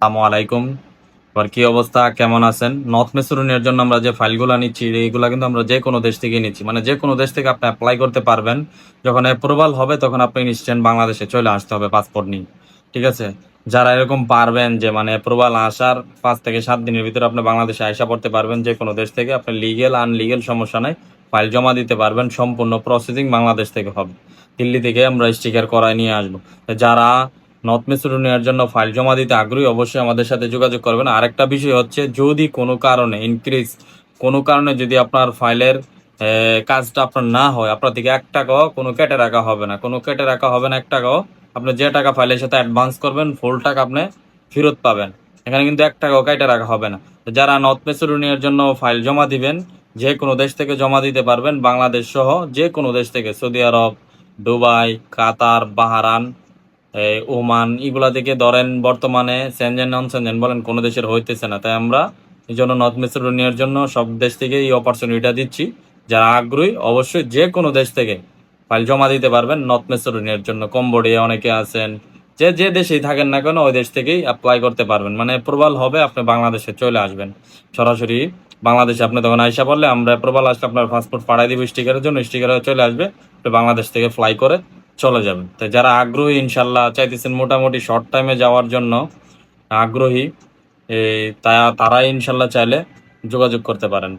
আসসালামু আলাইকুম। এবার কি অবস্থা, কেমন আছেন? নর্থ মেসিডোনিয়ার জন্য আমরা যে ফাইলগুলো নিচ্ছি এইগুলা কিন্তু আমরা যে কোনো দেশ থেকে নিচ্ছি, মানে যে কোনো দেশ থেকে আপনি অ্যাপ্লাই করতে পারবেন। যখন অ্যাপ্রুভাল হবে তখন আপনি নিশ্চয়ই বাংলাদেশে চলে আসতে হবে পাসপোর্ট নিয়ে। ঠিক আছে? যারা এরকম পারবেন যে মানে অ্যাপ্রুভাল আসার 5 থেকে 7 দিনের ভিতরে আপনি বাংলাদেশে আইসা পড়তে পারবেন, যে কোনো দেশ থেকে আপনি লিগেল আনলিগেল সমস্যা নাই, ফাইল জমা দিতে পারবেন। সম্পূর্ণ প্রসেসিং বাংলাদেশ থেকে হবে। দিল্লি থেকে আমরা স্টিকার করায় নিয়ে আসবো। যারা নর্থ মেসিডোনিয়ার জন্য ফাইল জমা দিতে আগ্রহী অবশ্যই আমাদের সাথে যোগাযোগ করবেন। আরেকটা বিষয় হচ্ছে, যদি কোনো কারণে কোনো কারণে যদি আপনার ফাইলের কাজটা আপনার না হয়, আপনার থেকে 1 টাকাও কোনো কেটে রাখা হবে না, কোনো কেটে রাখা হবে না 1 টাকাও। আপনি যে টাকা ফাইলের সাথে অ্যাডভান্স করবেন ফুল টাকা আপনি ফেরত পাবেন। এখানে কিন্তু 1 টাকাও কেটে রাখা হবে না। তো যারা নর্থ মেসিডোনিয়ার জন্য ফাইল জমা দিবেন, যে কোনো দেশ থেকে জমা দিতে পারবেন, বাংলাদেশ সহ যে কোনো দেশ থেকে, সৌদি আরব, দুবাই, কাতার, বাহারান, ওমান, এগুলা থেকে ধরেন বর্তমানে সেনজেন নন সেনজেন বলেন কোনো দেশের হইতেছে না। তাই আমরা এই জন্য নর্থ মেসিডোনিয়ার জন্য সব দেশ থেকে এই অপরচুনিটিটা দিচ্ছি। যারা আগ্রহী অবশ্যই যে কোনো দেশ থেকে ফাইল জমা দিতে পারবেন নর্থ মেসিডোনিয়ার জন্য। কম্বোডিয়া অনেকে আছেন, যে যে দেশেই থাকেন না কেন ওই দেশ থেকেই অ্যাপ্লাই করতে পারবেন। মানে অ্যাপ্রুভাল হবে, আপনি বাংলাদেশে চলে আসবেন সরাসরি। বাংলাদেশে আপনি তখন আইসা পড়লে আমরা অ্যাপ্রুভাল আসলে আপনার পাসপোর্ট পাঠাই দিব স্টিকারের জন্য, স্টিকার চলে আসবে, আপনি বাংলাদেশ থেকে ফ্লাই করে চলে যাবেন। তো যারা আগ্রহী ইনশাল্লাহ চাইতেছেন মোটামুটি শর্ট টাইমে যাওয়ার জন্য আগ্রহী, তারা ইনশাল্লাহ চাইলে যোগাযোগ করতে পারেন।